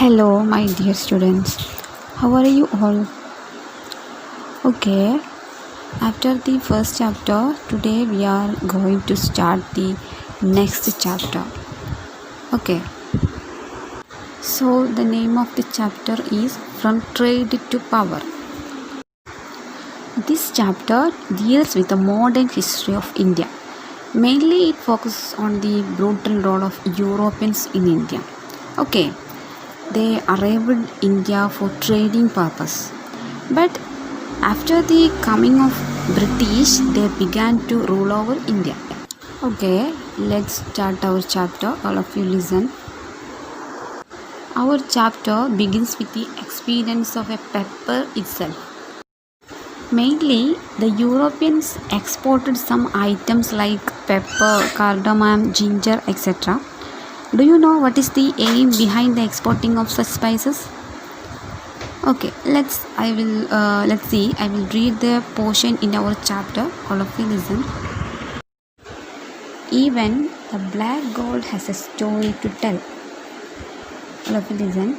Hello, my dear students. How are you all? Okay, after the first chapter, today we are going to start the next chapter. Okay, so the name of the chapter is From Trade to Power. This chapter deals with the modern history of India. Mainly, it focuses on the brutal role of Europeans in India. Okay, they arrived in India for trading purpose. But after the coming of British, they began to rule over India. Okay, let's start our chapter. All of you listen. Our chapter begins with the experience of a pepper itself. Mainly, the Europeans exported some items like pepper, cardamom, ginger, etc. Do you know what is the aim behind the exporting of such spices? Okay, let's see. I will read the portion in our chapter. All of you listen. Even the black gold has a story to tell. All of you listen.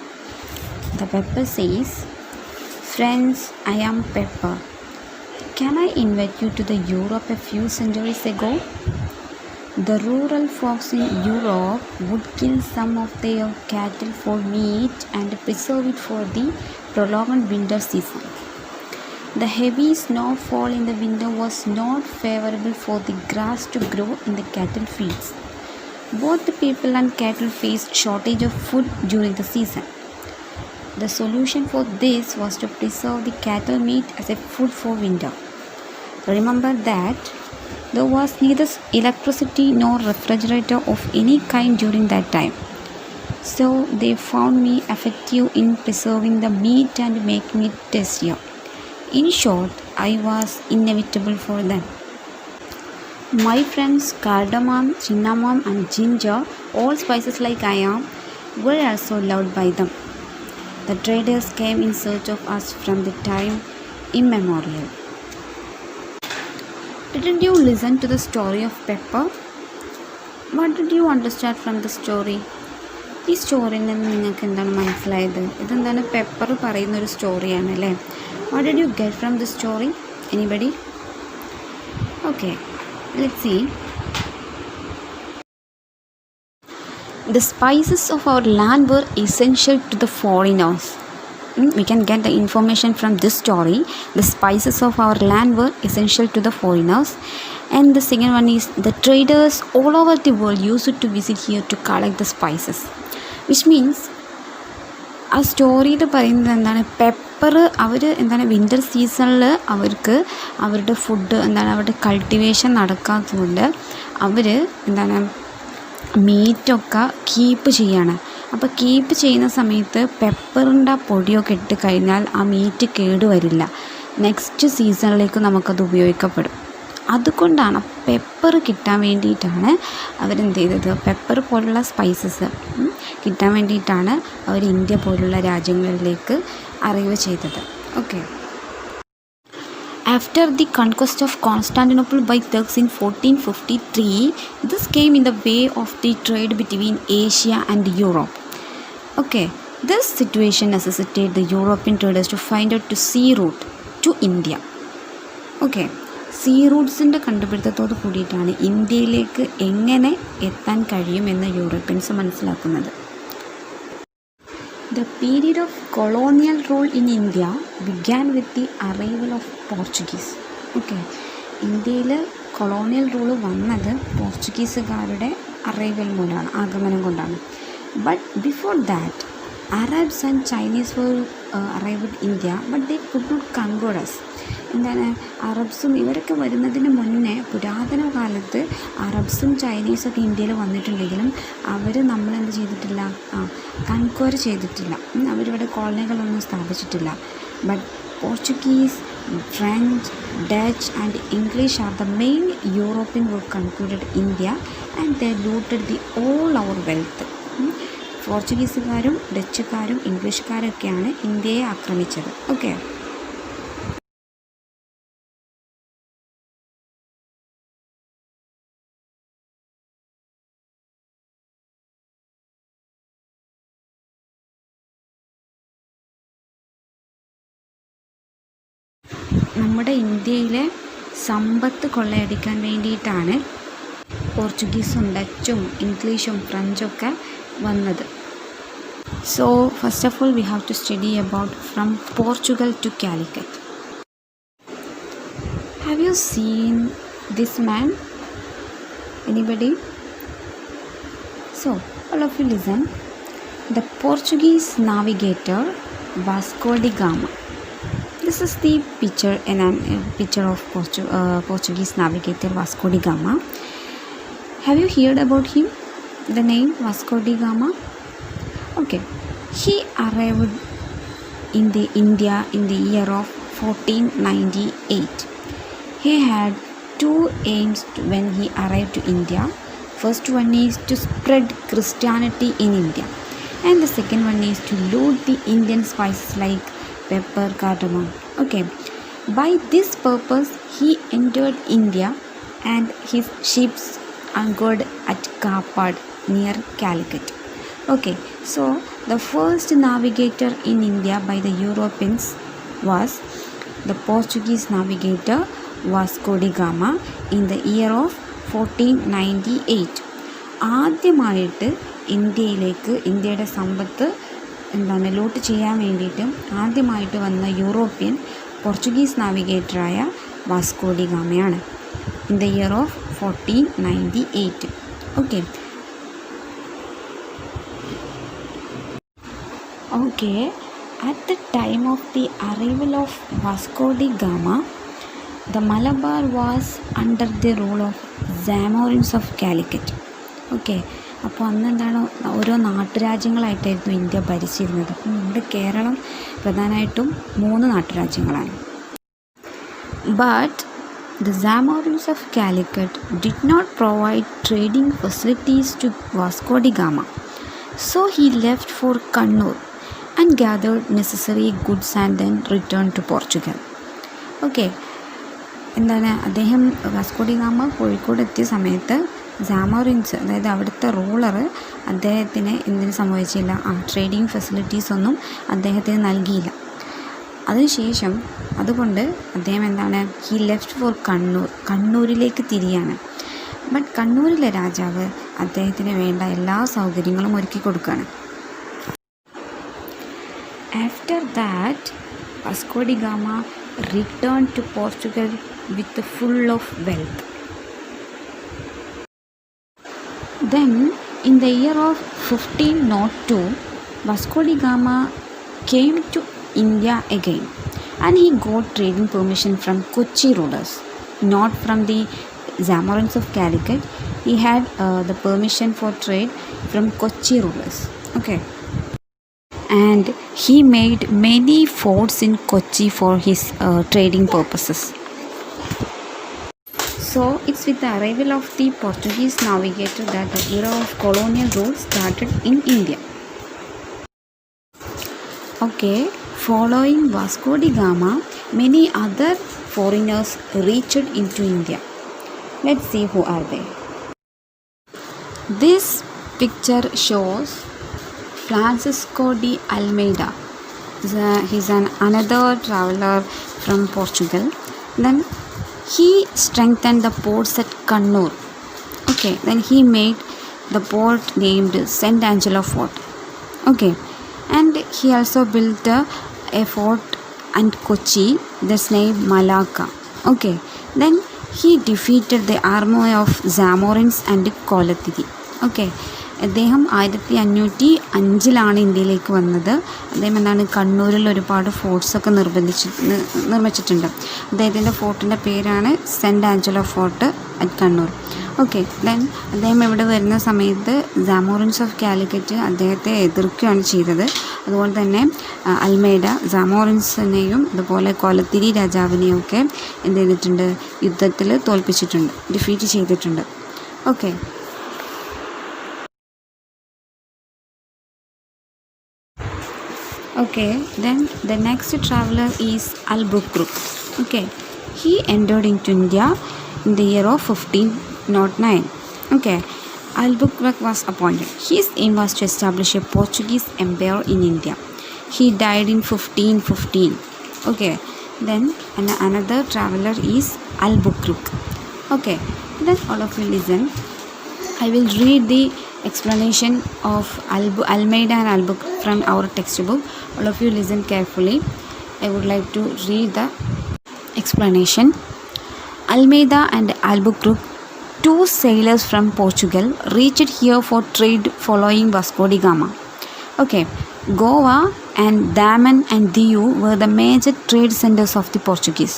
The pepper says, "Friends, I am Pepper. Can I invite you to the Europe a few centuries ago? The rural folks in Europe would kill some of their cattle for meat and preserve it for the prolonged winter season. The heavy snowfall in the winter was not favorable for the grass to grow in the cattle fields. Both the people and cattle faced shortage of food during the season. The solution for this was to preserve the cattle meat as a food for winter. Remember that there was neither electricity nor refrigerator of any kind during that time. So they found me effective in preserving the meat and making it tastier. In short, I was inevitable for them. My friends cardamom, cinnamon and ginger, all spices like I am, were also loved by them. The traders came in search of us from the time immemorial." Didn't you listen to the story of Pepper? What did you understand from the story? ഈ സ്റ്റോറിയിൽ നിന്ന് നിങ്ങൾക്ക് എന്താണ് മനസ്സിലായത്? ഇതെന്താണ് pepper പറയുന്ന ഒരു സ്റ്റോറിയാണ് അല്ലേ? What did you get from the story? Anybody? Okay, let's see. The spices of our land were essential to the foreigners. We can get the information from this story. The spices of our land were essential to the foreigners. And the second one is the traders all over the world used to visit here to collect the spices. Which means ആ സ്റ്റോറിയിൽ പറയുന്നത് എന്താണ്, pepper അവർ എന്താണ് winter സീസണിൽ അവർക്ക് അവരുടെ food എന്താണ് അവരുടെ cultivation നടക്കാത്തതുകൊണ്ട് അവർ എന്താണ് മീറ്റൊക്കെ കീപ്പ് ചെയ്യാണ്. അപ്പോൾ കീപ്പ് ചെയ്യുന്ന സമയത്ത് പെപ്പറിൻ്റെ പൊടിയൊക്കെ ഇട്ട് കഴിഞ്ഞാൽ ആ മീറ്റ് കേടുവരില്ല. നെക്സ്റ്റ് സീസണിലേക്ക് നമുക്കത് ഉപയോഗിക്കപ്പെടും. അതുകൊണ്ടാണ് പെപ്പർ കിട്ടാൻ വേണ്ടിയിട്ടാണ് അവരെന്ത് ചെയ്തത്, പെപ്പർ പോലുള്ള സ്പൈസസ് കിട്ടാൻ വേണ്ടിയിട്ടാണ് അവർ ഇന്ത്യ പോലുള്ള രാജ്യങ്ങളിലേക്ക് അറൈവ് ചെയ്തത്. Okay. After the conquest of Constantinople by Turks in 1453, this came in the way of the trade between Asia and Europe. Okay, this situation necessitated the European traders to find out the sea route to India. Okay, sea റൂട്ട്സിൻ്റെ കണ്ടുപിടുത്തത്തോട് കൂടിയിട്ടാണ് ഇന്ത്യയിലേക്ക് എങ്ങനെ എത്താൻ കഴിയുമെന്ന് Europeans മനസ്സിലാക്കുന്നത്. The period of colonial rule in India began with the arrival of Portuguese. Okay, ഇന്ത്യയിൽ colonial rule വന്നത് പോർച്ചുഗീസുകാരുടെ അറൈവൽ മൂലമാണ്, ആഗമനം കൊണ്ടാണ്. But before that, Arabs and Chinese were arrived in India, but they could not conquer us. എന്താണ്, അറബ്സും ഇവരൊക്കെ വരുന്നതിന് മുന്നേ പുരാതന കാലത്ത് അറബ്സും ചൈനീസൊക്കെ ഇന്ത്യയിൽ വന്നിട്ടുണ്ടെങ്കിലും അവർ നമ്മളെന്ത് ചെയ്തിട്ടില്ല, കൺക്വയർ ചെയ്തിട്ടില്ല. അവരിവിടെ കോളനികളൊന്നും സ്ഥാപിച്ചിട്ടില്ല. But Portuguese, French, Dutch and English are the main European who conquered India and they looted the all our wealth. പോർച്ചുഗീസുകാരും ഡച്ചുകാരും ഇംഗ്ലീഷുകാരൊക്കെയാണ് ഇന്ത്യയെ ആക്രമിച്ചത്. ഓക്കെ. നമ്മുടെ ഇന്ത്യയിലെ സമ്പത്ത് കൊള്ളയടിക്കാൻ വേണ്ടിയിട്ടാണ് പോർച്ചുഗീസും ഡച്ചും ഇംഗ്ലീഷും ഫ്രഞ്ചൊക്കെ വന്നത്. So first of all we have to study about from Portugal to Calicut. Have you seen this man? Anybody? So all of you listen. The Portuguese navigator Vasco da Gama. This is the picture, picture of Portuguese navigator Vasco da Gama. Have you heard about him? The name Vasco da Gama? Okay. He arrived in the India in the year of 1498. He had two aims when he arrived to India. First one is to spread Christianity in India, and the second one is to loot the Indian spices like pepper, cardamom. Okay, by this purpose he entered India, and his ships anchored at Kapad near Calicut. Okay, so the first navigator in India by the Europeans was the Portuguese navigator Vasco da Gama in the year of 1498. ആദ്യമായിട്ട് ഇന്ത്യയുടെ സമ്പത്ത് loot ചെയ്യാൻ വേണ്ടിയിട്ട് ആദ്യമായിട്ട് വന്ന European Portuguese നാവിഗേറ്ററായ Vasco de ഗാമയാണ് in the year of 1498. Okay. Okay, at the time of the arrival of Vasco da Gama, the Malabar was under the rule of Zamorins of Calicut. Okay, അപ്പോൾ അന്ന് എന്താണ് ഓരോ നാട്ടുരാജ്യങ്ങളായിട്ടായിരുന്നു India ഭരിച്ചിരുന്നത്. അപ്പം നമ്മുടെ കേരളം പ്രധാനമായിട്ടും 3 നാട്ടുരാജ്യങ്ങളാണ്. But the Zamorins of Calicut did not provide trading facilities to Vasco da Gama, so he left for Kannur and gathered necessary goods and then returned to Portugal. Okay, എന്താണ് അദ്ദേഹം വാസ്കോ ഡി ഗാമ കോഴിക്കോട് എത്തിയ സമയത്ത് സാമോറിൻസ്, അതായത് അവിടുത്തെ ruler അദ്ദേഹത്തിന് എന്തിനു സംഭവിച്ചില്ല, trading facilities ഒന്നും അദ്ദേഹത്തിന് നൽകിയില്ല. അതിനുശേഷം അതുകൊണ്ട് അദ്ദേഹം എന്താണ് ഹി ലെഫ്റ്റ് ഫോർ കണ്ണൂരിലേക്ക് തിരിയാണ്. ബട്ട് കണ്ണൂരിലെ രാജാവ് അദ്ദേഹത്തിന് വേണ്ട എല്ലാ സൗകര്യങ്ങളും ഒരുക്കി കൊടുക്കുകയാണ്. After that, Vasco da Gama returned to Portugal with full of wealth. Then, in the year of 1502, Vasco da Gama came to India again, and he got trading permission from Kochi rulers, not from the Zamorins of Calicut. He had the permission for trade from Kochi rulers. Okay. And he made many forts in Kochi for his trading purposes. So it's with the arrival of the Portuguese navigator that the era of colonial rule started in India. Okay, following Vasco da Gama, many other foreigners reached into India. Let's see who are they. This picture shows Francisco de Almeida. He's another traveler from Portugal. Then he strengthened the ports at Kannur. Okay, then he made the port named St. Angelo Fort. Okay, and he also built a fort at Kochi that's named Malacca. Okay, then he defeated the army of Zamorins and Kolathiri. Okay, അദ്ദേഹം 1505 ഇന്ത്യയിലേക്ക് വന്നത്. അദ്ദേഹം എന്താണ് കണ്ണൂരിൽ ഒരുപാട് ഫോർട്ട്സൊക്കെ നിർമ്മിച്ചിട്ടുണ്ട്. അദ്ദേഹത്തിൻ്റെ ഫോർട്ടിൻ്റെ പേരാണ് Saint Angelo fort at Kannur. Okay, then അദ്ദേഹം ഇവിടെ വരുന്ന സമയത്ത് സാമോറിൻസ് ഓഫ് കാലിക്കറ്റ് അദ്ദേഹത്തെ എതിർക്കുകയാണ് ചെയ്തത്. അതുപോലെ തന്നെ അൽമേഡ സാമോറിൻസിനെയും അതുപോലെ കൊലത്തിരി രാജാവിനെയും ഒക്കെ എന്ത് ചെയ്തിട്ടുണ്ട്, യുദ്ധത്തിൽ തോൽപ്പിച്ചിട്ടുണ്ട്, ഡിഫീറ്റ് ചെയ്തിട്ടുണ്ട്. Okay, okay, then the next traveler is Albuquerque. Okay, he entered into India in the year of 1509. Okay, Albuquerque was appointed. His aim was to establish a Portuguese empire in India. He died in 1515. Okay, Then another traveler is Al-Bukruk. Okay, then all of you listen. I will read the explanation of Almeida and Al-Bukruk from our textbook. All of you listen carefully. I would like to read the explanation. Almeida and Albuquerque, two sailors from Portugal, reached here for trade following Vasco da Gama. Okay, Goa and Daman and Diu were the major trade centers of the Portuguese.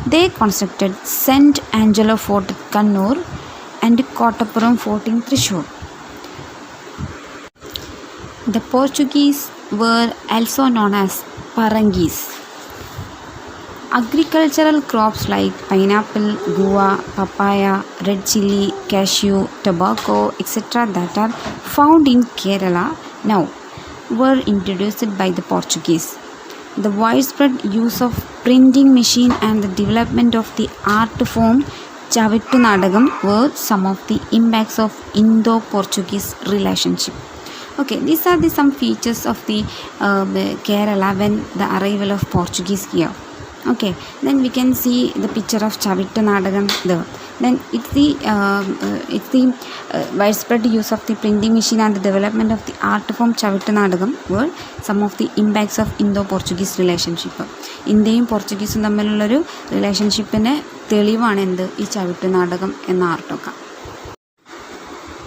They constructed St. Angelo Fort at Kannur and Kottapuram Fort in Thrissur. The Portuguese were also known as Parangis. Agricultural crops like pineapple, guava, papaya, red chili, cashew, tobacco, etc. that are found in Kerala now were introduced by the Portuguese. The widespread use of printing machine and the development of the art form Chavittu Nadagam were some of the impacts of Indo-Portuguese relationship. Okay, these are some features of the Kerala when the arrival of Portuguese here. Okay, then we can see the picture of Chavittu Nadagam there. Then it's the widespread use of the printing machine and the development of the art form Chavittu Nadagam were some of the impacts of Indo-Portuguese relationship. ഇന്ത്യയും പോർച്ചുഗീസും തമ്മിലുള്ളൊരു റിലേഷൻഷിപ്പിന് തെളിവാണ് എന്ത് ഈ ചവിട്ട് നാടകം എന്ന ആർട്ടൊക്കെ.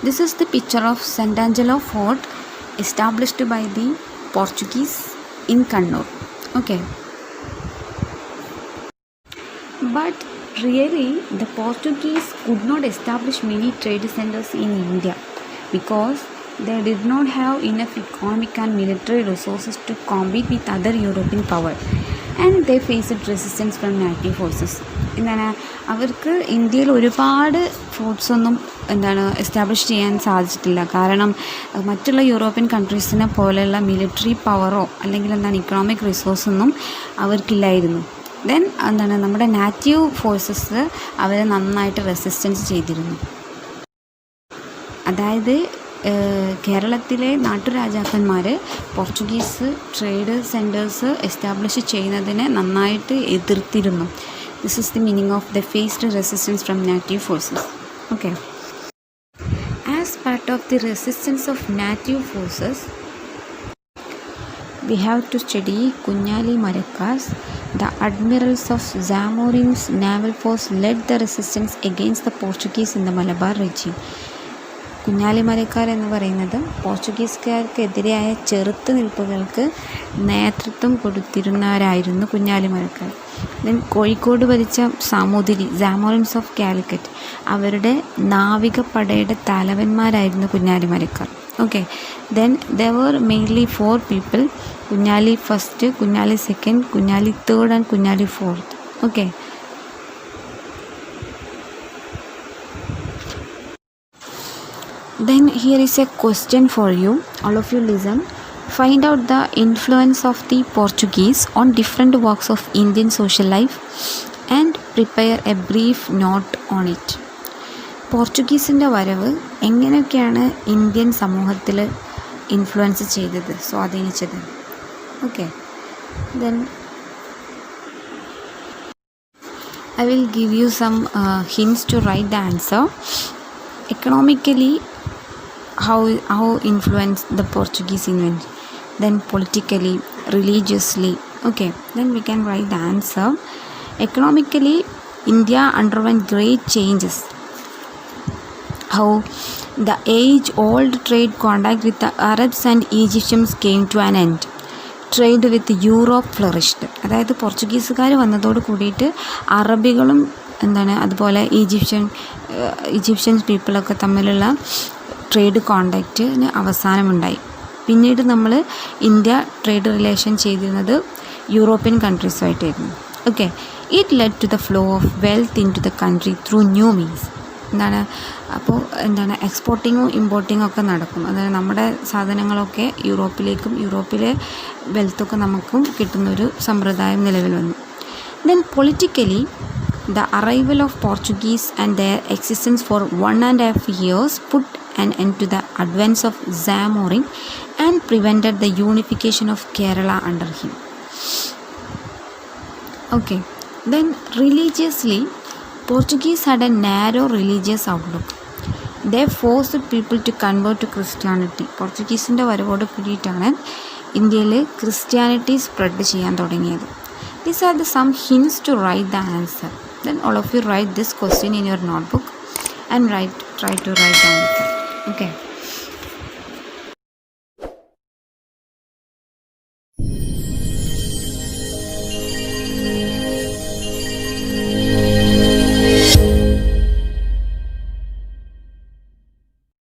This is the picture of St. Angelo Fort established by the Portuguese in Kannur. Okay. But really, the Portuguese could not establish many trade centers in India because they did not have enough economic and military resources to compete with other European power, and they faced resistance from native forces. എന്താണ് അവർക്ക് ഇന്ത്യയിൽ ഒരുപാട് ഫോർട്ട്സൊന്നും establish ചെയ്യാൻ സാധിച്ചിട്ടില്ല. കാരണം മറ്റുള്ള European കൺട്രീസിനെ പോലെയുള്ള military പവറോ അല്ലെങ്കിൽ ഇക്കണോമിക് റിസോഴ്സൊന്നും അവർക്കില്ലായിരുന്നു. ദെൻ നമ്മുടെ നാറ്റീവ് ഫോഴ്സസ് അവരെ നന്നായിട്ട് റെസിസ്റ്റൻസ് ചെയ്തിരുന്നു. അതായത് കേരളത്തിലെ നാട്ടുരാജാക്കന്മാർ പോർച്ചുഗീസ് ട്രേഡ് സെൻറ്റേഴ്സ് എസ്റ്റാബ്ലിഷ് ചെയ്യുന്നതിനെ നന്നായിട്ട് എതിർത്തിരുന്നു. This is the meaning of the faced resistance from native forces. Okay, as part of the resistance of native forces we have to study Kunyali Marakkars. The admirals of Zamorin's naval force led the resistance against the Portuguese in the Malabar region. Kunjali Marakkar എന്ന് പറയുന്നത് പോർച്ചുഗീസുകാർക്കെതിരെയായ ചെറുത്ത് നിൽപ്പുകൾക്ക് നേതൃത്വം കൊടുത്തിരുന്നവരായിരുന്നു Kunjali Marakkar. Then Kozhikode ഭരിച്ച Samoothiri ജാമോറിൻസ് of Calicut അവരുടെ നാവികപ്പടയുടെ തലവന്മാരായിരുന്നു Kunjali Marakkar. Okay, then there were mainly 4 people: Kunyali first, Kunyali second, Kunyali third and Kunyali fourth. Okay, then here is a question for you. All of you listen. Find out the influence of the Portuguese on different walks of Indian social life and prepare a brief note on it. പോർച്ചുഗീസിൻ്റെ വരവ് എങ്ങനെയൊക്കെയാണ് Indian സമൂഹത്തിൽ influence ചെയ്തത്, സ്വാധീനിച്ചത്? Okay, then I will give you some hints to write the answer. Economically how influenced the Portuguese invention, then politically, religiously. Okay, then we can write the answer. Economically, India underwent great changes. How the age-old trade contact with the Arabs and Egyptians came to an end. Trade with Europe flourished. അതായത് പോർച്ചുഗീസുകാർ വന്നതോട് കൂടിയിട്ട് അറബികളും അതുപോലെ Egyptian പീപ്പിളൊക്കെ തമ്മിലുള്ള trade കോണ്ടാക്റ്റിന് അവസാനമുണ്ടായി. പിന്നീട് നമ്മൾ India trade relation ചെയ്തിരുന്നത് യൂറോപ്യൻ കൺട്രീസുമായിട്ടായിരുന്നു. Okay, it led to the flow of wealth into the country through new means. അപ്പോൾ എക്സ്പോർട്ടിങ്ങും ഇമ്പോർട്ടിങ്ങും ഒക്കെ നടക്കും. അതായത് നമ്മുടെ സാധനങ്ങളൊക്കെ യൂറോപ്പിലേക്കും യൂറോപ്പിലെ വെൽത്തൊക്കെ നമുക്കും കിട്ടുന്നൊരു സമ്പ്രദായം നിലവിൽ വന്നു. Then politically, the arrival of Portuguese and their existence for 1.5 years put an end to the advance of Zamorin and prevented the unification of Kerala under him. Okay, then religiously, Portuguese had a narrow religious outlook. They forced people to convert to Christianity. പോർച്ചുഗീസിൻ്റെ വരവോട് കൂടിയിട്ടാണ് ഇന്ത്യയിൽ Christianity spread ചെയ്യാൻ തുടങ്ങിയത്. These are the some hints to write the answer. Then all of you write this question in your notebook and try to write the answer. Okay.